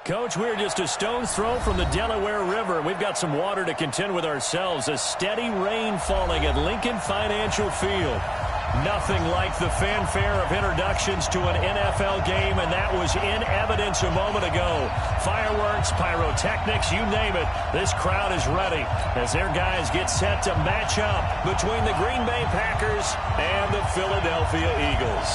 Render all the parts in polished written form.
Coach, we're just a stone's throw from the Delaware River. We've got some water to contend with ourselves. A steady rain falling at Lincoln Financial Field. Nothing like the fanfare of introductions to an NFL game, and that was in evidence a moment ago. Fireworks, pyrotechnics, you name it. This crowd is ready as their guys get set to match up between the Green Bay Packers and the Philadelphia Eagles.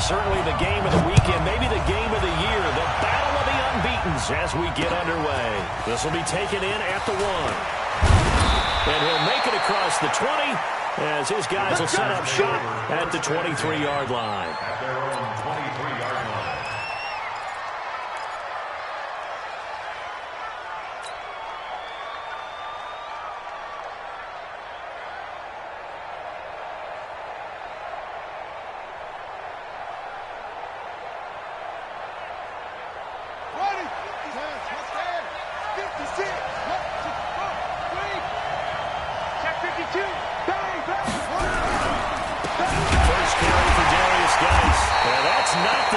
Certainly the game of the weekend, maybe the game of the year, the battle of the unbeatens as we get underway. This will be taken in at the 1. And he'll make it across the 20 as his guys will set up shop at the 23-yard line. At their own 23-yard line.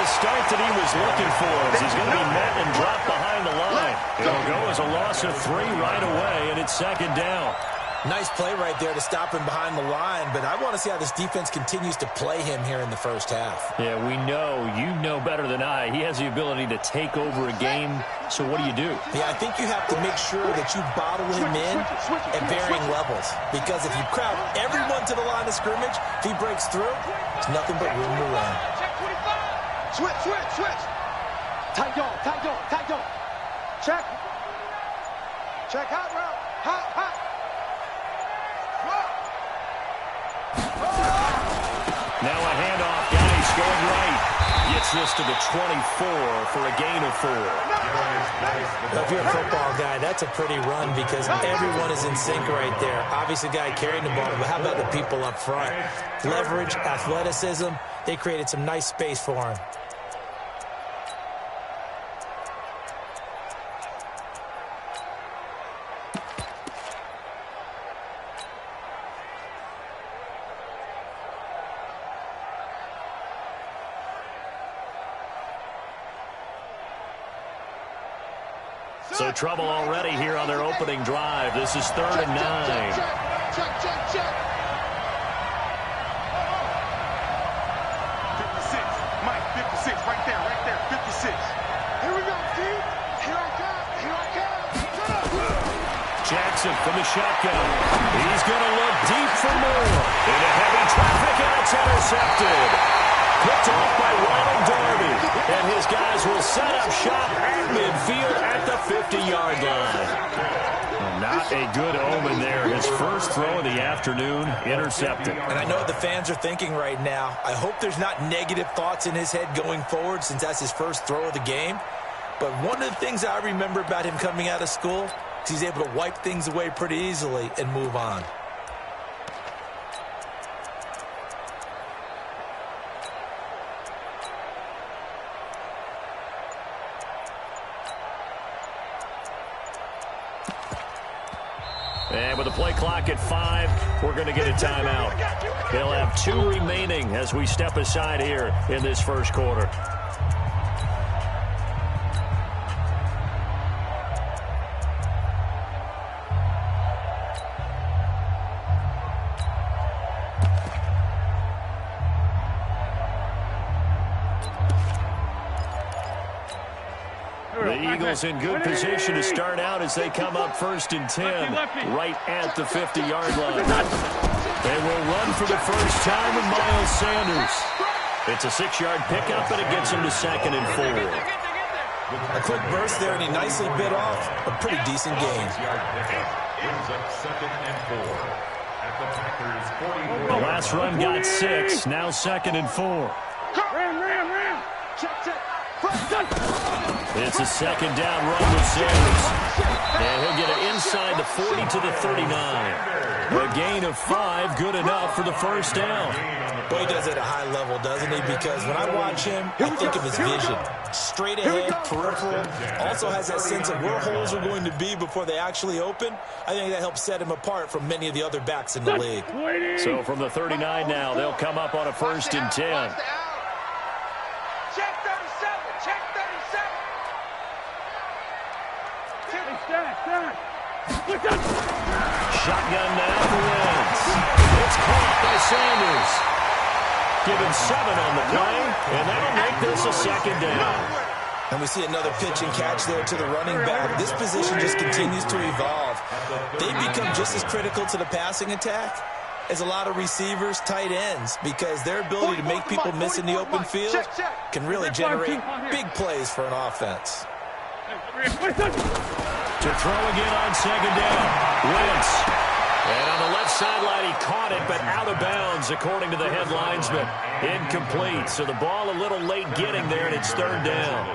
Start that he was looking for as he's going to be met and dropped behind the line. It'll go as a loss of 3 right away, and it's second down. Nice play right there to stop him behind the line, but I want to see how this defense continues to play him here in the first half. Yeah, we know. You know better than I. He has the ability to take over a game, so what do? Yeah, I think you have to make sure that you bottle him in at varying levels, because if you crowd everyone to the line of scrimmage, if he breaks through, there's nothing but room to run. Switch. Tight dog. Check. Hot route. Hot. Now a handoff. Guys going right. Gets this to the 24 for a gain of 4. If you're a football guy, that's a pretty run because everyone is in sync right there. Obviously, the guy carrying the ball, but how about the people up front? Leverage, athleticism, they created some nice space for him. So trouble already here on their opening drive. This is 3rd and 9. Check. 56. Mike, 56. Right there. 56. Here we go, Steve. Here I come. Jackson from the shotgun. He's going to look deep for more. Into heavy traffic, and it's intercepted. Picked off by Ronald Darby. And his guys will set up shop at midfield at the 50-yard line. Not a good omen there. His first throw of the afternoon, intercepted. And I know what the fans are thinking right now. I hope there's not negative thoughts in his head going forward since that's his first throw of the game. But one of the things I remember about him coming out of school is he's able to wipe things away pretty easily and move on. And with the play clock at 5, we're going to get a timeout. They'll have 2 remaining as we step aside here in this first quarter. The Eagles in good position to start out as they come up 1st and 10, right at the 50-yard line. They will run for the first time with Miles Sanders. It's a 6-yard pickup, and it gets him to 2nd and 4. A quick burst there, and he nicely bit off a pretty decent gain. The last run got 6, now 2nd and 4. Ram. Check. It's a 2nd down run with Sanders. And he'll get it inside the 40 to the 39. A gain of 5, good enough for the first down. Boy, he does it at a high level, doesn't he? Because when I watch him, I think of his vision. Straight ahead, peripheral. Also has that sense of where holes are going to be before they actually open. I think that helps set him apart from many of the other backs in the league. So from the 39 now, they'll come up on a 1st and 10. Shotgun now for Wentz. It's caught by Sanders. Given 7 on the play, and that'll make this a second down. And we see another pitch and catch there to the running back. This position just continues to evolve. They become just as critical to the passing attack as a lot of receivers, tight ends, because their ability to make people miss in the open field can really generate big plays for an offense. To throw again on second down. Wentz. And on the left sideline, he caught it, but out of bounds, according to the head linesman. Incomplete. So the ball a little late getting there, and it's third down.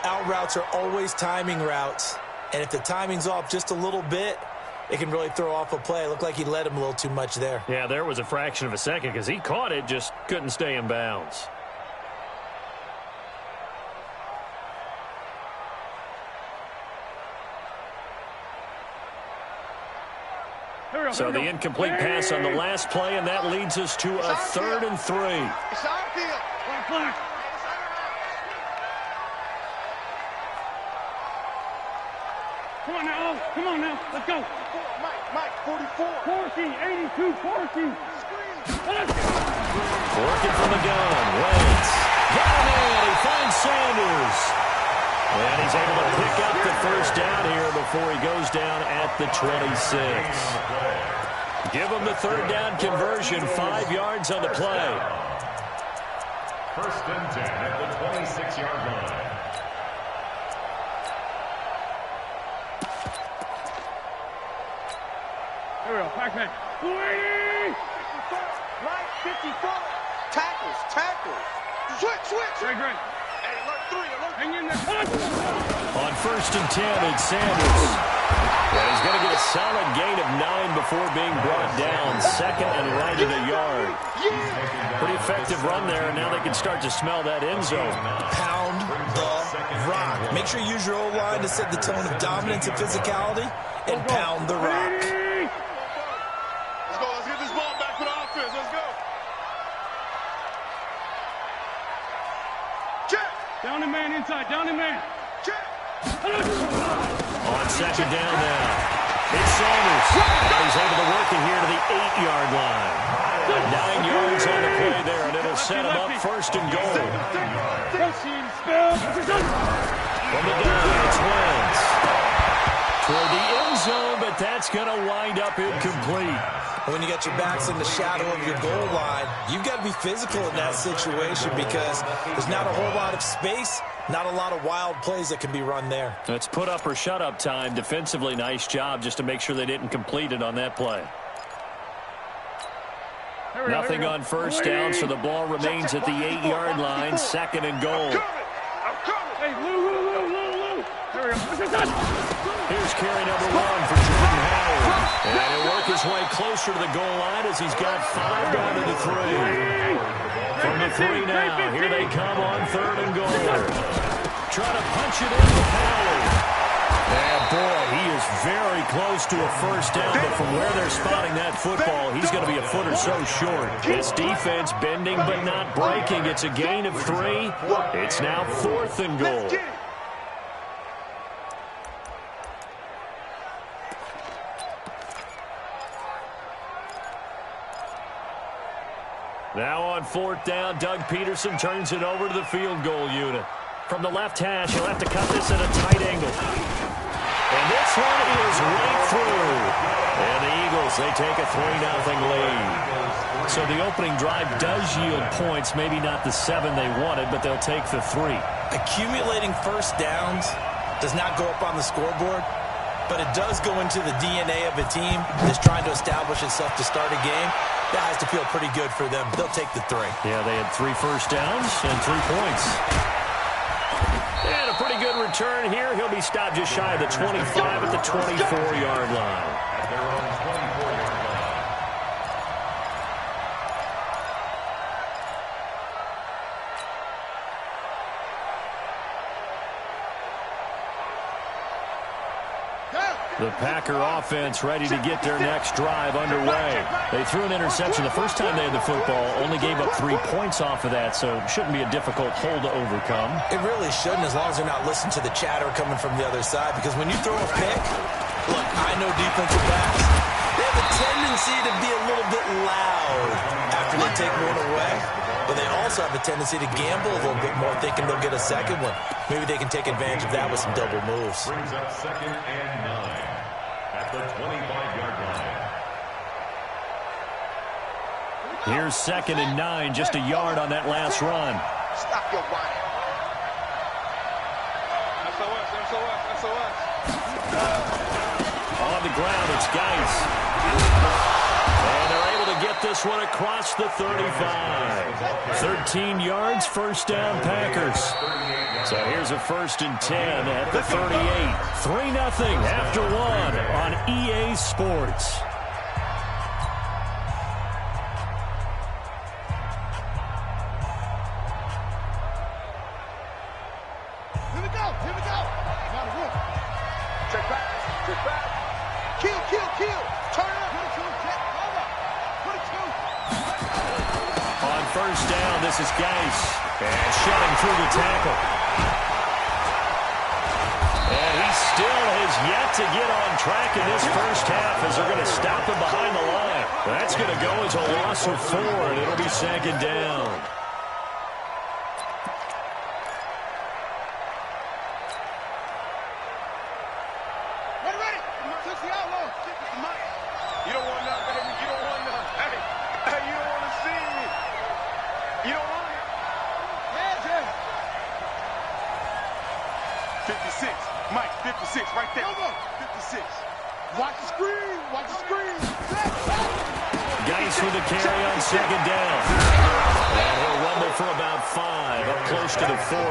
Out routes are always timing routes. And if the timing's off just a little bit, it can really throw off a play. It looked like he led him a little too much there. Yeah, there was a fraction of a second because he caught it, just couldn't stay in bounds. So the incomplete pass on the last play, and that leads us to a 3rd and 3. It's our field. Come on now, let's go. Mike, 44. Forky, 82, Forky. Working from the gun, Wentz. Got him in, he finds Sanders. And he's able to pick up the first down here before he goes down at the 26. Give him the 3rd down conversion, 5 yards on the play. 1st and 10 at the 26-yard line. Here we go, Pac-Man. Mike, 54. Tackles. Switch. Great. Hey, alert 3, alert. Hang in there. On 1st and 10, it's Sanders. And he's going to get a solid gain of 9 before being brought down. 2nd and right at a yard. Pretty effective run there, and now they can start to smell that end zone. Pound the rock. Make sure you use your O-line to set the tone of dominance and physicality, and pound the rock. Let's get this ball back for the offense. Let's go. Check. Down the man inside, down the man. Check. On 2nd down now, it's Sanders. And he's able to work it here to the 8-yard line. 9 yards on the play there, and it'll set him up 1st and goal. From the gun, it's Wentz. Toward the end zone, but that's going to wind up incomplete. When you got your backs in the shadow of your goal line, you've got to be physical in that situation because there's not a whole lot of space, not a lot of wild plays that can be run there. It's put up or shut up time. Defensively, nice job just to make sure they didn't complete it on that play. Nothing on 1st down, so the ball remains at the 8-yard line. 2nd and goal. Hey, Lou. Here we go. Here's carry number 1 for Jordan Howard. And he'll work his way closer to the goal line as he's got 5 down to the 3. From the 3 now, here they come on 3rd and goal. Trying to punch it in with Howard. And boy, he is very close to a 1st down, but from where they're spotting that football, he's going to be a foot or so short. This defense bending but not breaking. It's a gain of 3. It's now 4th and goal. Now on 4th down, Doug Peterson turns it over to the field goal unit. From the left hash, he'll have to cut this at a tight angle. And this one is right through. And the Eagles, they take a 3-0 lead. So the opening drive does yield points, maybe not the 7 they wanted, but they'll take the 3. Accumulating 1st downs does not go up on the scoreboard, but it does go into the DNA of a team that's trying to establish itself to start a game. That has to feel pretty good for them. They'll take the 3. Yeah, they had 3 1st downs and 3 points. And a pretty good return here. He'll be stopped just shy of the 25 at the 24-yard line. At their own 24-yard line. The Packer offense ready to get their next drive underway. They threw an interception the first time they had the football, only gave up 3 points off of that, so it shouldn't be a difficult hole to overcome. It really shouldn't, as long as they're not listening to the chatter coming from the other side, because when you throw a pick, look, I know defensive backs, they have a tendency to be a little bit loud after they take one away, but they also have a tendency to gamble a little bit more, thinking they'll get a second one. Maybe they can take advantage of that with some double moves. Brings up 2nd and 9 at the 25-yard line. Here's 2nd and 9, just a yard on that last run. Stop your whining. SOS. On the ground, it's Geis. And they're able to get this one across the 35. 13 yards, first down, Packers. So here's a 1st and 10 at the 38. 3-0 after 1 on EA Sports. Here we go. Check back. Kill. Turn up. Put it two. On 1st down, this is Geis. And shedding through the tackle. And he still has yet to get on track in this first half as they're going to stop him behind the line. That's going to go as a loss of 4, and it'll be 2nd down. Ready. Touch the outlaw. You don't want none, baby. You don't want none. Hey, you don't want to see me. You don't want it. Yeah. 56. Mike, 56, right there. 56. Watch the screen. Geis with the carry on 2nd down. And he'll rumble for about 5, up close to the 40.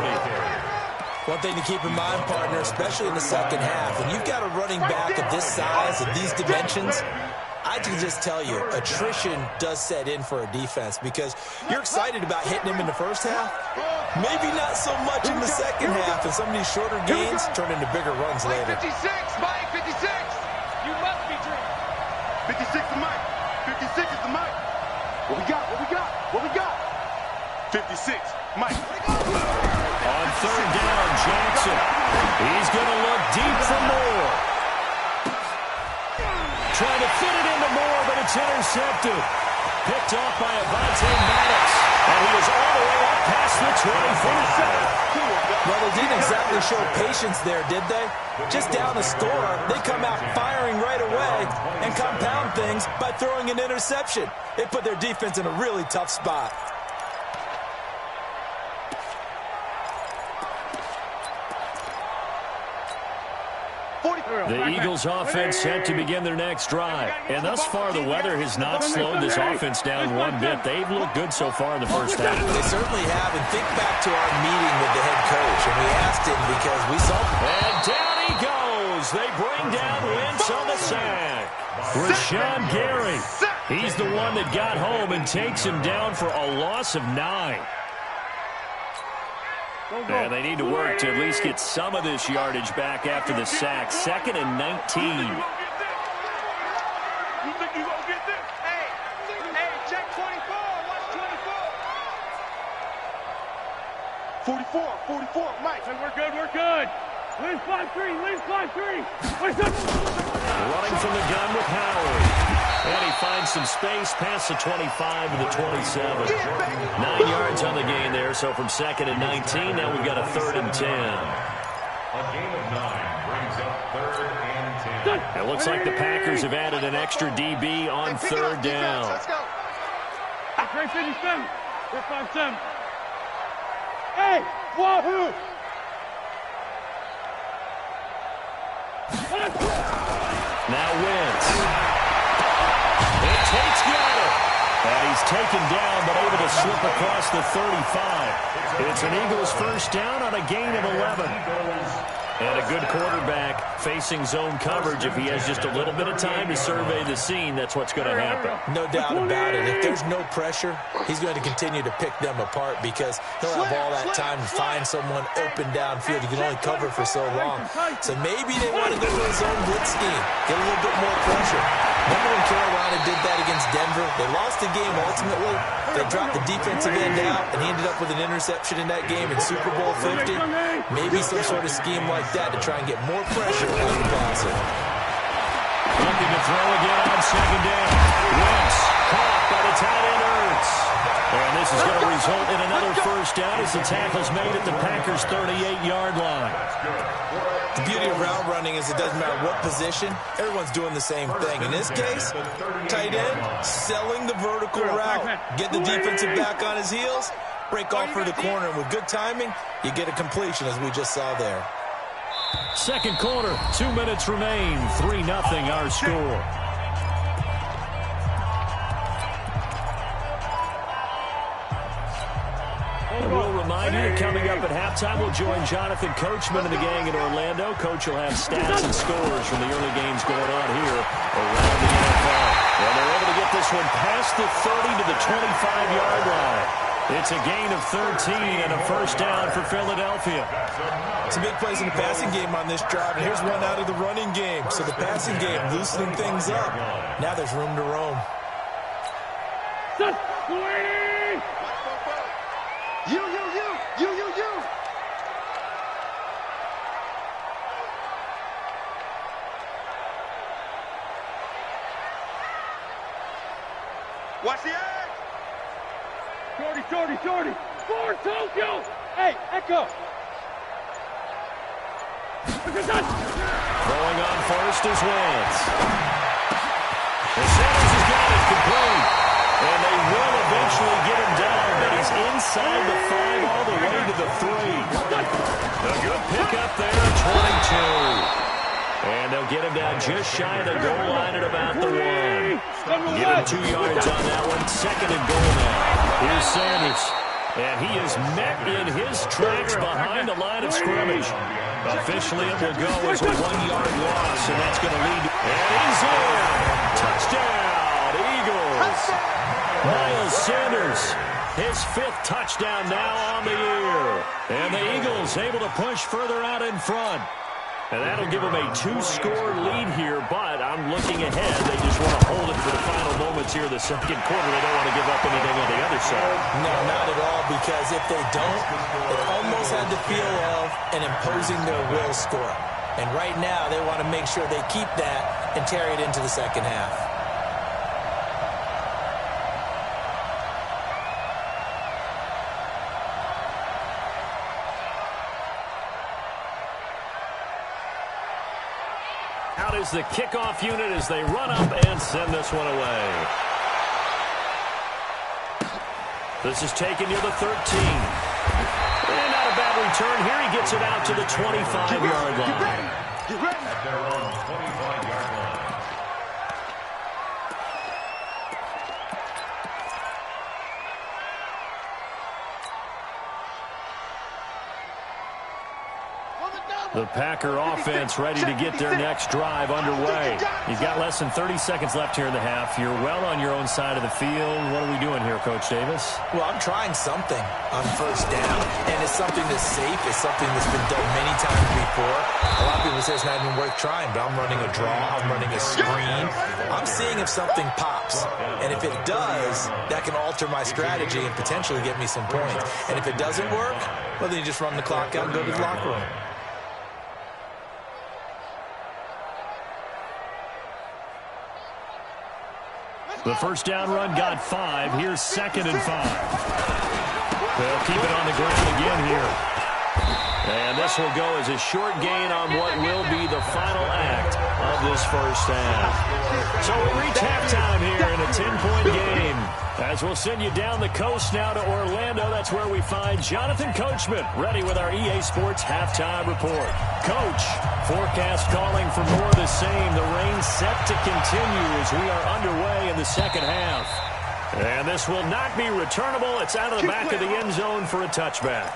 One thing to keep in mind, partner, especially in the second half, when you've got a running back of this size, of these dimensions, I can just tell you, attrition does set in for a defense because you're excited about hitting him in the first half. Maybe not so much in the second half, and some of these shorter gains turn into bigger runs later. 56, Mike, 56. You must be dreaming. 56 is Mike. 56 is the Mike. What we got? 56, Mike. On 3rd down, Jackson. He's going to look deep for Moore. Trying to fit it into Moore, but it's intercepted. Picked off by Avonte Maddox. And he is all the way up past the 25. Well, they didn't exactly show patience there, did they? Just down the score, they come out firing right away and compound things by throwing an interception. It put their defense in a really tough spot. The Eagles offense set to begin their next drive. And thus far, the weather has not slowed this offense down one bit. They've looked good so far in the first half. They certainly have. And think back to our meeting with the head coach. And we asked him because we saw... And down he goes. They bring down Wentz on the sack. Rashawn Gary. He's the one that got home and takes him down for a loss of 9. And they need to work to at least get some of this yardage back after the sack. 2nd and 19. You think you gonna get this? Hey, check 24. Watch 24. 44, Mike. Hey, we're good. Lean 5-3. Running from the gun with Howard. And he finds some space past the 25 to the 27. 9 yards on the gain there, so from 2nd and 19, now we've got a 3rd and 10. A gain of 9 brings up 3rd and 10. It looks like the Packers have added an extra DB on 3rd down. Let's go. Great 57. We're 5-7. Hey, wahoo! Now Wentz. It takes Goddard. And he's taken down, but able to slip across the 35. It's an Eagles first down on a gain of 11. And a good quarterback facing zone coverage. If he has just a little bit of time to survey the scene, that's what's going to happen. No doubt about it. If there's no pressure, he's going to continue to pick them apart because he'll have all that time to find someone open downfield. You can only cover for so long. So maybe they want to go to a zone blitz scheme, get a little bit more pressure. Remember when Carolina did that against Denver? They lost the game ultimately. They dropped the defensive end out, and he ended up with an interception in that game in Super Bowl 50. Maybe some sort of scheme like that to try and get more pressure on the passer. Looking to throw again on second down. Wentz caught by the tight end Ertz. And this is going to result in another first down as the tackle's made at the Packers' 38-yard line. The beauty of route running is it doesn't matter what position, everyone's doing the same thing. In this case, tight end, selling the vertical route. Get the defensive back on his heels, break off for the corner, and with good timing, you get a completion as we just saw there. Second quarter, 2 minutes remain, 3-0 our score. And we'll remind you that coming up at halftime, we'll join Jonathan Coachman and the gang in Orlando. Coach will have stats and scores from the early games going on here around the NFL. And they're able to get this one past the 30 to the 25-yard line. It's a gain of 13 and a first down for Philadelphia. Some big plays in the passing game on this drive, and here's one out of the running game. So the passing game loosening things up. Now there's room to roam. You. Watch the edge. Jordy. For Tokyo. Hey, Echo. Throwing on first is Wentz. The Sanders has got it complete. And they will eventually get him down, but he's inside the 5 all the way to the 3. A good pickup there, 22. And they'll get him down just shy of the goal line at about the 1. Give him 2 yards on that one. Second and goal now. Here's Sanders. And he is met in his tracks behind the line of scrimmage. Officially, it will go as a 1-yard loss, and that's going to lead. And he's in. Touchdown, Eagles. Miles Sanders, his 5th touchdown now on the year. And the Eagles able to push further out in front. And that'll give them a 2-score lead here, but I'm looking ahead. They just want to hold it for the final moments here of the second quarter. They don't want to give up anything on the other side. No, not at all, because if they don't, it almost had the feel of an imposing their will score. And right now, they want to make sure they keep that and carry it into the second half. Out is the kickoff unit as they run up and send this one away. This is taken near the 13. And not a bad return here. He gets it out to the 25-yard line. At their own 25-yard line. The Packer offense ready to get their next drive underway. You've got less than 30 seconds left here in the half. You're well on your own side of the field. What are we doing here, Coach Davis? Well, I'm trying something on first down, and it's something that's safe. It's something that's been done many times before. A lot of people say it's not even worth trying, but I'm running a draw. I'm running a screen. I'm seeing if something pops, and if it does, that can alter my strategy and potentially get me some points. And if it doesn't work, well, then you just run the clock out and go to the locker room. The first down run got 5. Here's 2nd and 5. They'll keep it on the ground again here. And this will go as a short gain on what will be the final act of this first half. So we reach halftime here in a 10-point game. As we'll send you down the coast now to Orlando, that's where we find Jonathan Coachman, ready with our EA Sports halftime report. Coach, forecast calling for more of the same. The rain set to continue as we are underway in the second half. And this will not be returnable. It's out of the back of the end zone for a touchback.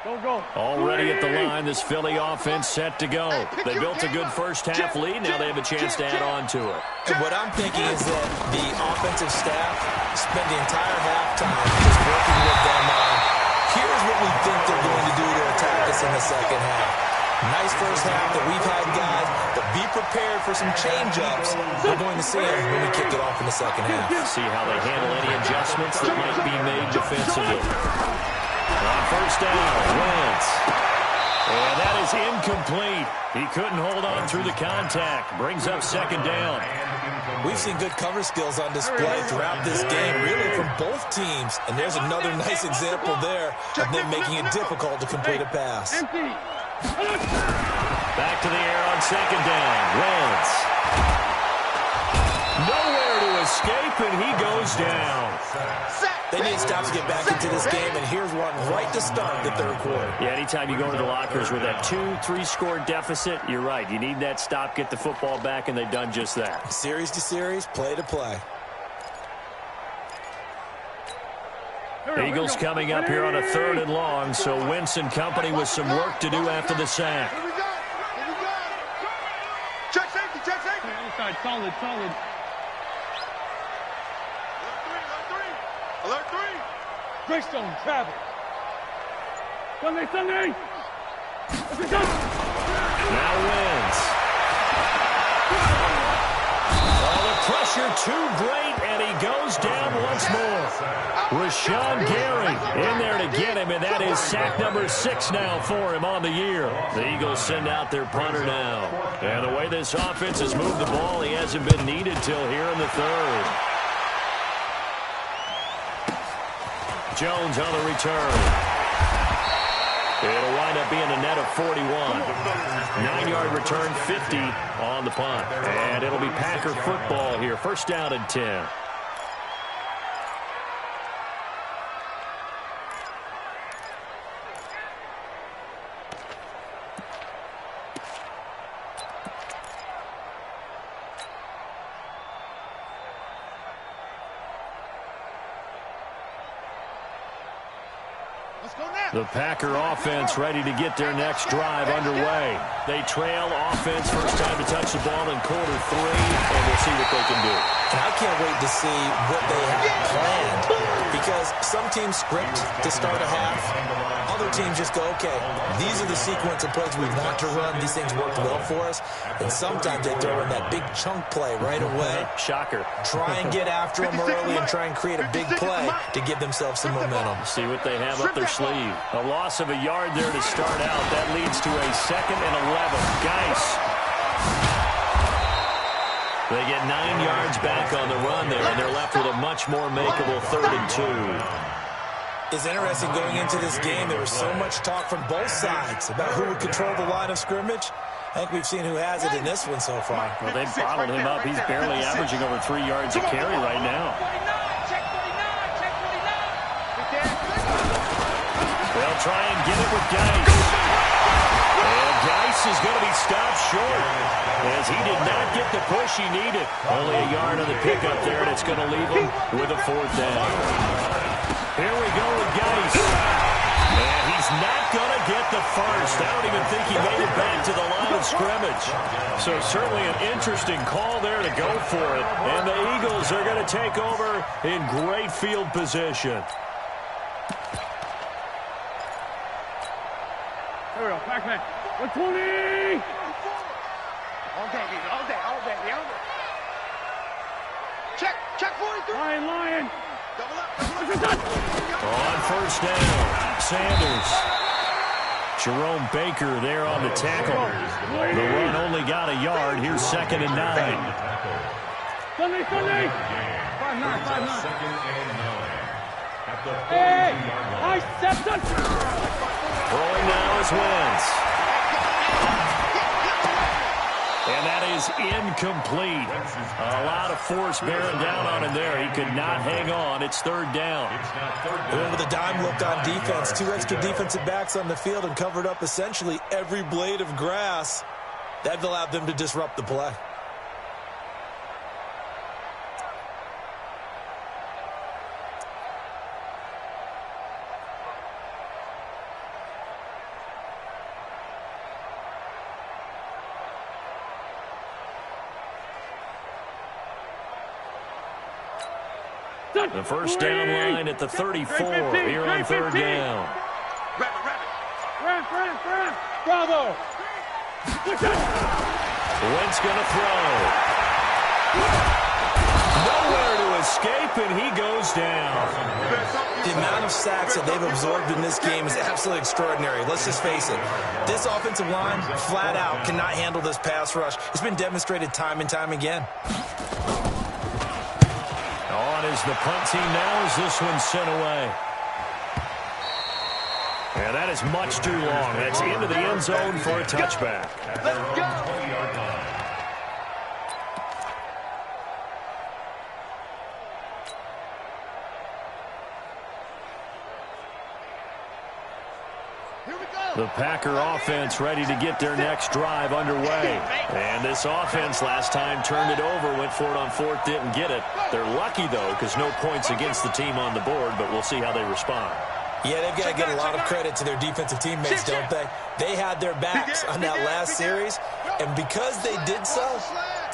Already at the line, this Philly offense set to go. They built a good first half lead. Now they have a chance to add on to it. And what I'm thinking is that the offensive staff spent the entire halftime just working with them on, here's what we think they're going to do to attack us in the second half. Nice first half that we've had, guys, but be prepared for some change-ups. We're going to see them when we kick it off in the second half. See how they handle any adjustments that might be made defensively. On first down, Wentz. And that is incomplete. He couldn't hold on through the contact. Brings up second down. We've seen good cover skills on display throughout this game, really from both teams. And there's another nice example there of them making it difficult to complete a pass. Back to the air on second down. Wentz. Nowhere to escape, and he goes down. They need stops to get back into this game, and here's one right to start the third quarter. Yeah, anytime you go into the lockers with that 2-3 score deficit, you're right. You need that stop, get the football back, and they've done just that. Series to series, play to play. Eagles coming up here on a 3rd and long, so Wentz and company with some work to do after the sack. Here we go. Check safety, check safety. Inside, solid. Alert three. Greystone, travel. Sunday. Now Wentz. Oh, the pressure too great, and he goes down once more. Rashawn Gary in there to get him, and that is sack number 6 now for him on the year. The Eagles send out their punter now. And the way this offense has moved the ball, he hasn't been needed till here in the 3rd. Jones on the return. It'll wind up being a net of 41. 9-yard return, 50 on the punt. And it'll be Packer football here. First down and 10. The Packer offense ready to get their next drive underway. They trail offense, first time to touch the ball in quarter 3, and we'll see what they can do. And I can't wait to see what they have planned, because some teams script to start a half. Other teams just go, okay, these are the sequence of plays we want to run. These things worked well for us. And sometimes they throw in that big chunk play right away. Shocker. Try and get after them early and try and create a big play to give themselves some momentum. See what they have up their sleeve. A loss of a yard there to start out. That leads to a 2nd and 11. Geis. They get 9 yards back on the run there, and they're left with a much more makeable 3rd and 2. It's interesting going into this game. There was so much talk from both sides about who would control the line of scrimmage. I think we've seen who has it in this one so far. Well, they've bottled him up. He's barely averaging over 3 yards a carry right now. They'll try and get it with Geis. And Geis is going to be stopped short as he did not get the push he needed. Only a yard on the pickup there, and it's going to leave him with a 4th down. Here we go with Geis. And he's not going to get the first. I don't even think he made it back to the line of scrimmage. So certainly an interesting call there to go for it. And the Eagles are going to take over in great field position. Here we go, Pac-Man. 120! All day. Check 43. Lion. Double up. On first down, Sanders. Jerome Baker there on the tackle. The run only got a yard. Here's 2nd and 9. Sunday. 5-9. Hey! I stepped on. Throwing now is Wentz. And that is incomplete. A lot of force bearing down on him there. He could not hang on. It's 3rd down. Remember the dime looked on defense. 2 extra defensive backs on the field and covered up essentially every blade of grass. That allowed them to disrupt the play. The first down line at the 34 here on third down. Bravo. Wentz going to throw. Nowhere to escape, and he goes down. The amount of sacks that they've absorbed in this game is absolutely extraordinary. Let's just face it. This offensive line, flat out, cannot handle this pass rush. It's been demonstrated time and time again. On is the punt team now as this one's sent away. And that is much too long. That's into the end zone for a touchback. Let's go. The Packer offense ready to get their next drive underway. And this offense last time turned it over, went for it on fourth, didn't get it. They're lucky, though, because no points against the team on the board, but we'll see how they respond. Yeah, they've got to get a lot of credit to their defensive teammates, don't they? They had their backs on that last series, and because they did so,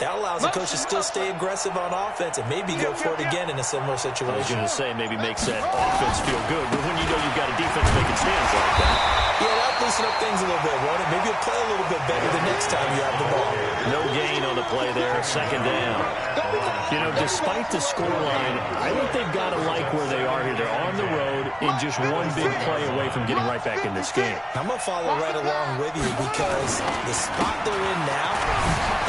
that allows the coach to still stay aggressive on offense and maybe go for it again in a similar situation. I was going to say maybe makes that offense feel good, but when you know you've got a defense making stands like that. Yeah, that'll loosen up things a little bit, won't it? Maybe you'll play a little bit better the next time you have the ball. No gain on the play there, second down. You know, despite the scoreline, I think they've got to like where they are here. They're on the road in just one big play away from getting right back in this game. I'm going to follow right along with you because the spot they're in now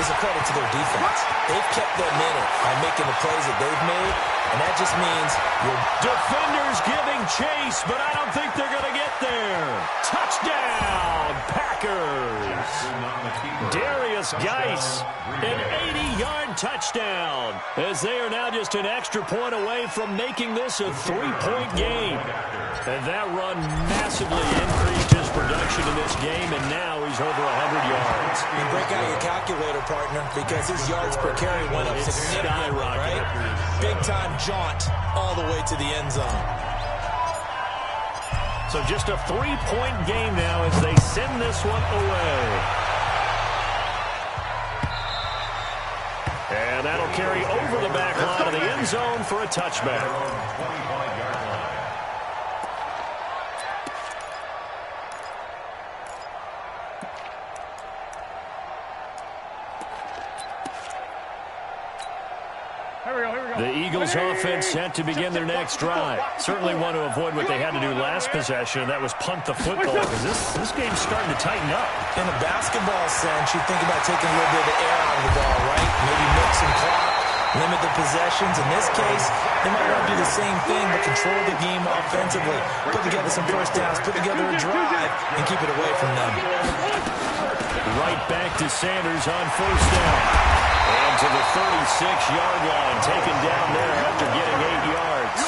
is a credit to their defense. They've kept them in it by making the plays that they've made, and that just means your defenders giving chase, but I don't think they're going to get there. Touchdown, Packers. Darius Geis, an 80-yard touchdown, as they are now just an extra point away from making this a three-point game. And that run massively increased his production in this game, and now he's over 100 yards. You break out your calculator, partner, because his yards per carry went up significantly, right? Big-time jaunt all the way to the end zone. So just a three-point game now as they send this one away. And that'll carry over the back line of the end zone for a touchback. The Eagles offense set to begin their next drive. Certainly want to avoid what they had to do last possession, and that was punt the football, because this game's starting to tighten up. In a basketball sense, you think about taking a little bit of the air out of the ball, right? Maybe mix some clock, limit the possessions. In this case, they might want to do the same thing, but control the game offensively. Put together some first downs, put together a drive, and keep it away from them. Right back to Sanders on first down. And to the 36-yard line, taken down there after getting 8 yards.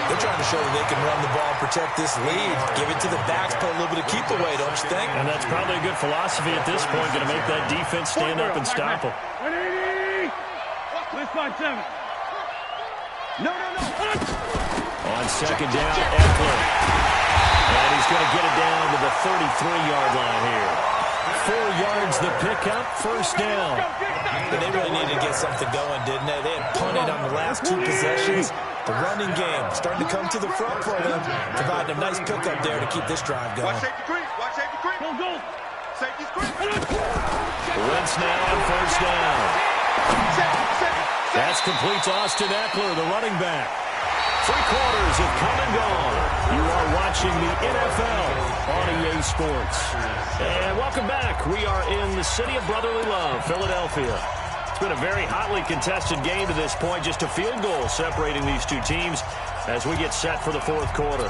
They're trying to show that they can run the ball, protect this lead, give it to the backs, put a little bit of keep away, don't you think? And that's probably a good philosophy at this point, going to make that defense stand up and stop them. 180. Let's find 7. No. On second down, Eckler. And he's going to get it down to the 33-yard line here. 4 yards the pickup, first down. But they really needed to get something going, didn't they? They had punted on the last 2 possessions. The running game starting to come to the front for them, providing a nice pickup there to keep this drive going. Watch safety creep. Watch safety creep. Go. Safety's creep. Wentz now on first down. That's complete to Austin Eckler, the running back. 3 quarters have come and gone. You are watching the NFL on EA Sports. And welcome back. We are in the city of brotherly love, Philadelphia. It's been a very hotly contested game to this point. Just a field goal separating these two teams as we get set for the fourth quarter.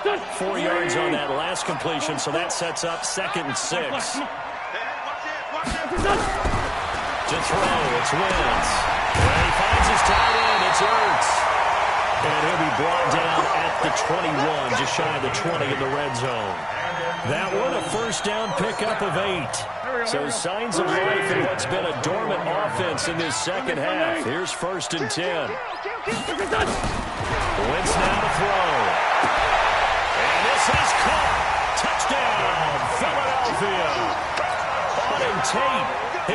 Good. 4 yards on that last completion, so that sets up 2nd and 6. To throw, it's Wentz. And he finds his tight end, it's Ertz. And he'll be brought down at the 21, just shy of the 20 in the red zone. That one, a first down pickup of 8. So signs of life in what's been a dormant offense in this second half. Here's 1st and 10. Wentz now to throw. And this is caught. Touchdown, Philadelphia. On a Tate,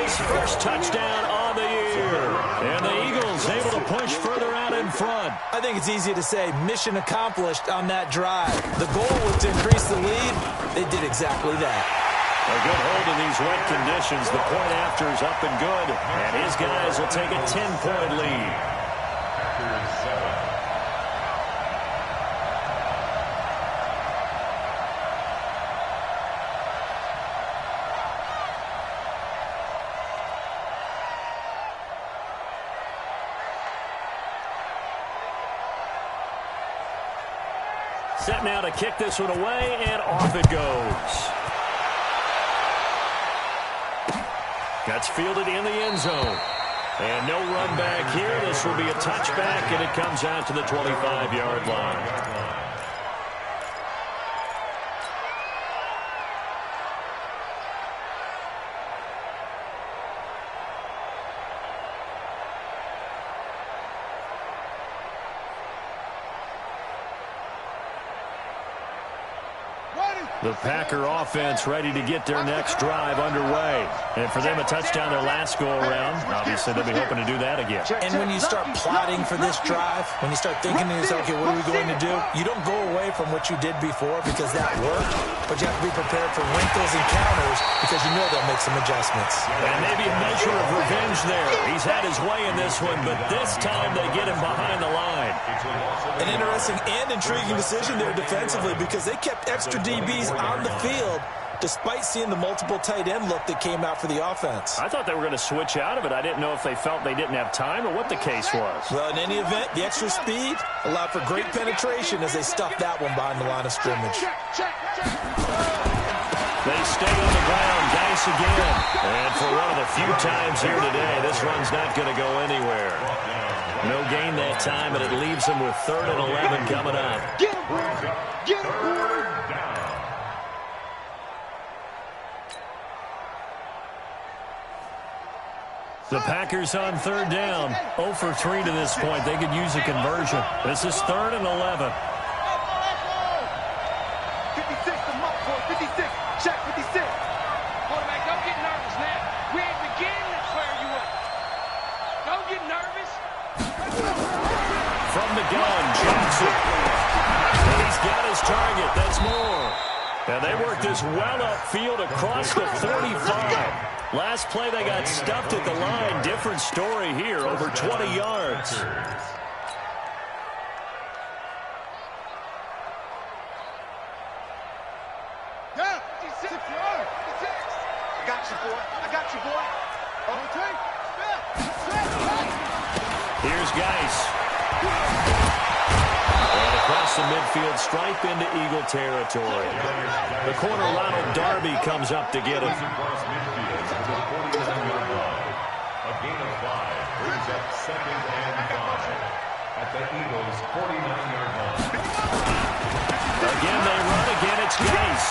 his first touchdown on the year. And the Eagles able to push further out in front. I think it's easy to say mission accomplished on that drive. The goal was to increase the lead. They did exactly that. A good hold in these wet conditions. The point after is up and good. And his guys will take a 10-point lead. Packers 7. Set now to kick this one away, and off it goes. That's fielded in the end zone. And no run back here. This will be a touchback, and it comes out to the 25-yard line. The Packer offense ready to get their next drive underway. And for them, a touchdown their last go-around. Obviously, they'll be hoping to do that again. And when you start plotting for this drive, when you start thinking to yourself, okay, what are we going to do? You don't go away from what you did before because that worked, but you have to be prepared for wrinkles and counters because you know they'll make some adjustments. And maybe a measure of revenge there. He's had his way in this one, but this time they get him behind the line. An interesting and intriguing decision there defensively because they kept extra DBs on the field despite seeing the multiple tight end look that came out for the offense. I thought they were going to switch out of it. I didn't know if they felt they didn't have time or what the case was. Well, in any event, the extra speed allowed for great penetration as they stuffed that one behind the line of scrimmage. They stay on the ground, Geis again. And for one of the few times here today, this run's not going to go anywhere. No gain that time, and it leaves them with 3rd and 11 coming up. The Packers on 3rd down. 0 for 3 to this point. They could use a conversion. This is 3rd and 11. 56, the mark for 56. Check 56. Quarterback, don't get nervous now. We ain't beginning to clear you up. Don't get nervous. From the gun, Jackson. And he's got his target. That's more. And they work this well upfield across the 45. Last play, they got stuffed at the line. Different story here, over 20 yards. Yeah, 56. I got you, boy. I got you, boy. Okay. Here's Geis. And across the midfield, stripe into Eagle territory. The corner, Ronald Darby, comes up to get him. A gain of 5 brings up 2nd and 5 at the Eagles' 49-yard line. Again, they run. Again, it's Geis.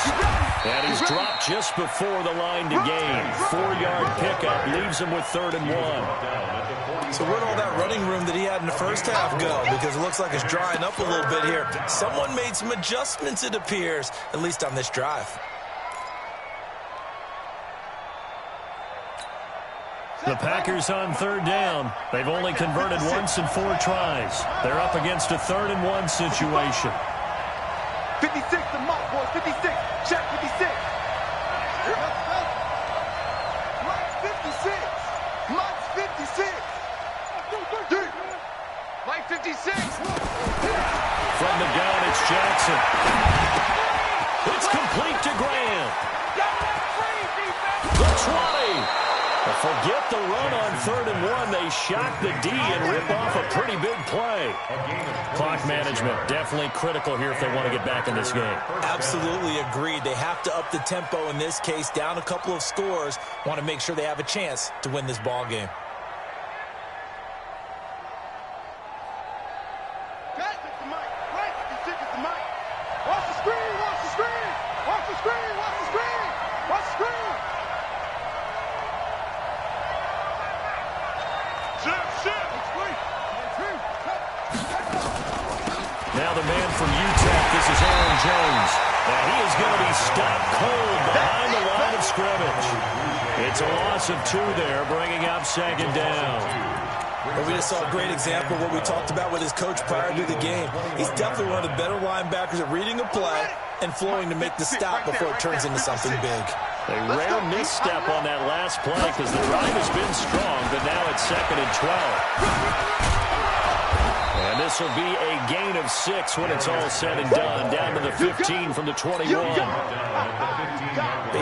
And he's dropped just before the line to gain. 4-yard pickup leaves him with 3rd and 1. So where'd all that running room that he had in the first half go? Because it looks like it's drying up a little bit here. Someone made some adjustments, it appears, at least on this drive. The Packers on 3rd down. They've only converted once in 4 tries. They're up against a 3rd and 1 situation. 56, the mark, boys. 56. Check 56. Mike's 56. Mike's 56. Mike 56. From the gun, it's Jackson. It's complete to Graham. The 20. Forget the run on 3rd and 1. They shock the D and rip off a pretty big play. Clock management definitely critical here if they want to get back in this game. Absolutely agreed. They have to up the tempo in this case, down a couple of scores. Want to make sure they have a chance to win this ball game. Watch the screen, watch the screen. Watch the screen, watch the screen. Watch the screen. Now the man from UTEP, this is Aaron Jones. Now he is going to be stopped cold behind the line of scrimmage. It's a loss of 2 there, bringing up second down. Well, we just saw a great example of what we talked about with his coach prior to the game. He's definitely one of the better linebackers at reading a play and flowing to make the stop before it turns into something big. A rare misstep on that last play because the drive has been strong, but now it's 2nd and 12. And this will be a gain of 6 when it's all said and done. Down to the 15 from the 21. You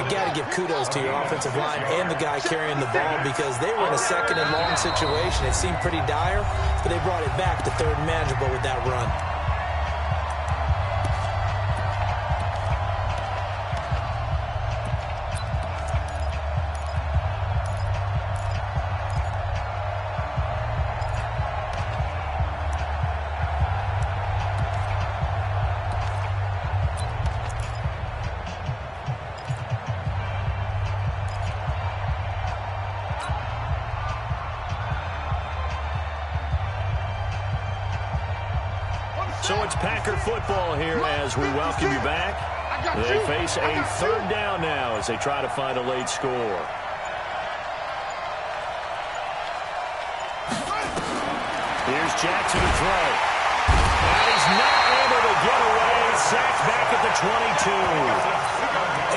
got to give kudos to your offensive line and the guy carrying the ball because they were in a 2nd and long situation. It seemed pretty dire, but they brought it back to 3rd and manageable with that run. So it's Packer football here as we welcome you back. They face a 3rd down now as they try to find a late score. Here's Jackson to throw. And he's not able to get away. Sacked back at the 22.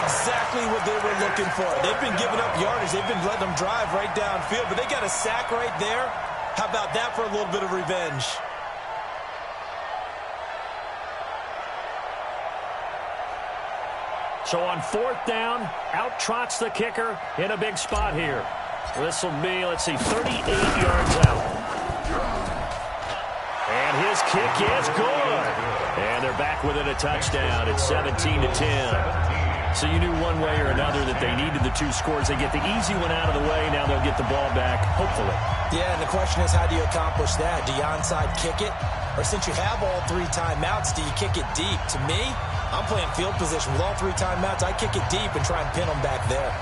Exactly what they were looking for. They've been giving up yardage. They've been letting them drive right downfield, but they got a sack right there. How about that for a little bit of revenge? So on 4th down, out trots the kicker in a big spot here. This will be, let's see, 38 yards out. And his kick is good. And they're back within a touchdown. It's 17-10. So you knew one way or another that they needed the 2 scores. They get the easy one out of the way. Now they'll get the ball back, hopefully. Yeah, and the question is, how do you accomplish that? Do you onside kick it? Or since you have all 3 timeouts, do you kick it deep? To me, I'm playing field position. With all 3 timeouts, I kick it deep and try and pin them back there.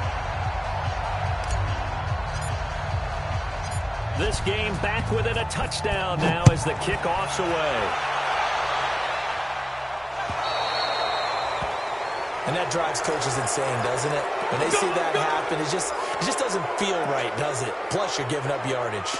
This game back within a touchdown now as the kickoff's away. And that drives coaches insane, doesn't it? When they see that happen, it just doesn't feel right, does it? Plus, you're giving up yardage.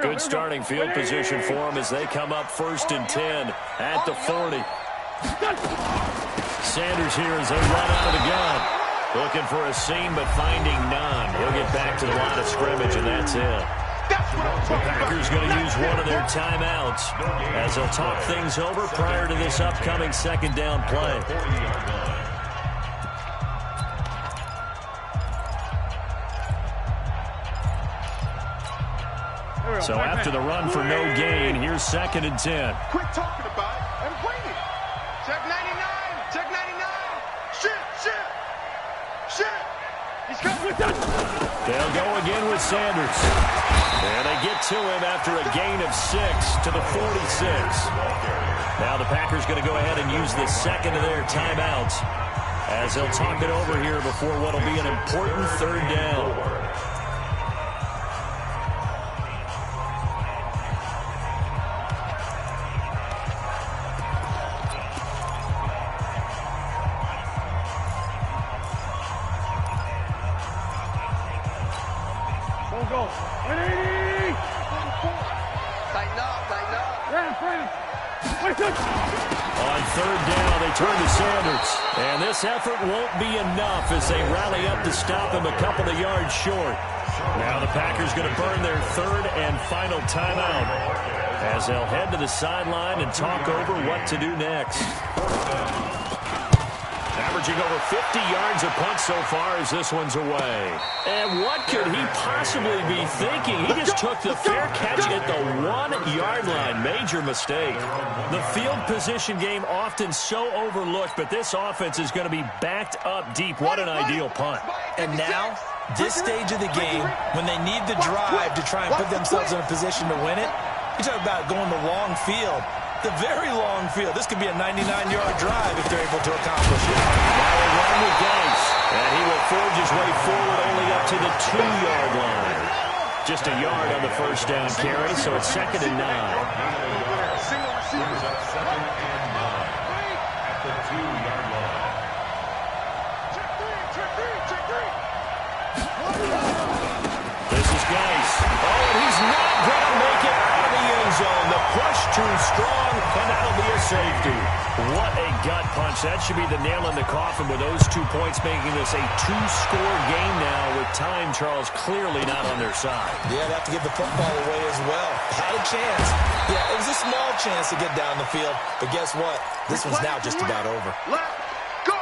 Good starting field position for them as they come up 1st and 10 at the 40. Sanders here as they run out of the gun. Looking for a seam, but finding none. He'll get back to the line of scrimmage, and that's it. The Packers going to use one of their timeouts as they'll talk things over prior to this upcoming 2nd down play. So after the run for no gain, here's 2nd and 10. Quit talking about it and bring it. Check 99. Check 99. Shit. He's coming with that. They'll go again with Sanders. And they get to him after a gain of 6 to the 46. Now the Packers going to go ahead and use the 2nd of their timeouts as they'll talk it over here before what will be an important 3rd down. On 3rd down, they turn to Sanders. And this effort won't be enough as they rally up to stop him a couple of yards short. Now the Packers going to burn their 3rd and final timeout as they'll head to the sideline and talk over what to do next. Averaging over 50 yards a punt so far as this one's away. And what could he possibly be thinking? He just took the fair catch at the 1-yard line. Major mistake. The field position game often so overlooked, but this offense is going to be backed up deep. What an ideal punt. And now, this stage of the game, when they need the drive to try and put themselves in a position to win it, You talk about going the long field, the very long field. This could be a 99-yard drive if they're able to accomplish it. Now they run with Geis, and he will forge his way forward only up to the 2-yard line. Just a yard on the first down carry, so it's 2nd and 9. Single receiver. 2nd and 9 at the 2-yard line. Check three. This is Geis. Oh, and he's not going to make it out of the end zone. The push too strong, and that'll be a safety. What a gut punch. That should be the nail in the coffin with those 2 points, making this a 2-score game now with time, Charles, clearly not on their side. Yeah, they have to give the football away as well. Had a chance. Yeah, it was a small chance to get down the field, but guess what? This one's now just about over. Let's go.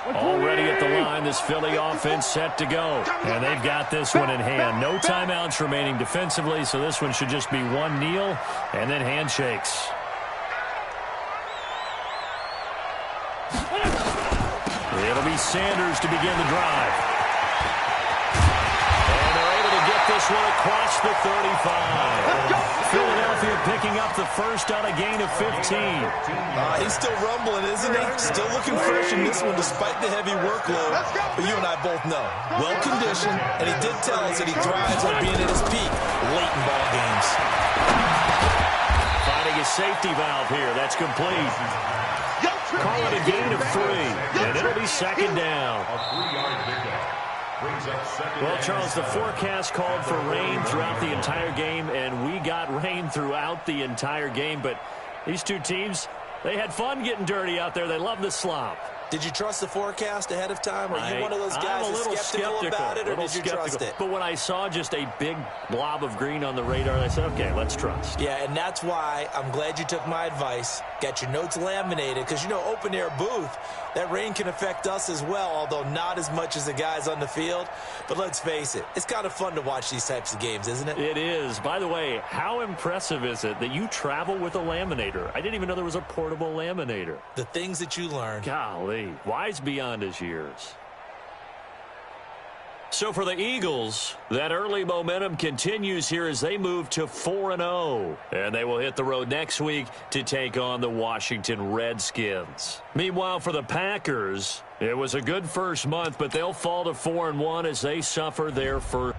Already at the line, this Philly offense set to go. And they've got this one in hand. No timeouts remaining defensively, so this one should just be one kneel and then handshakes. It'll be Sanders to begin the drive. And they're able to get this one across the 35. Philadelphia picking up the first on a gain of 15. He's still rumbling, isn't he? Still looking fresh in this one despite the heavy workload. But you and I both know, well-conditioned, and he did tell us that he thrives on being at his peak late in ball games. Finding a safety valve here. That's complete. Call it a gain of 3, and it'll be 2nd down. A 3-yard pickup. Brings up 2nd. Well, Charles, the forecast called for rain throughout the entire game, and we got rain throughout the entire game. But these two teams, they had fun getting dirty out there. They love the slop. Did you trust the forecast ahead of time? Or are you one of those guys that's skeptical about it, or did you trust it? But when I saw just a big blob of green on the radar, I said, okay, let's trust. Yeah, and that's why I'm glad you took my advice. Got your notes laminated, because, you know, open-air booth, that rain can affect us as well, although not as much as the guys on the field. But let's face it, it's kind of fun to watch these types of games, isn't it? It is. By the way, how impressive is it that you travel with a laminator? I didn't even know there was a portable laminator. The things that you learn. Golly, wise beyond his years. So for the Eagles, that early momentum continues here as they move to 4-0. And they will hit the road next week to take on the Washington Redskins. Meanwhile, for the Packers, it was a good first month, but they'll fall to 4-1 as they suffer their first.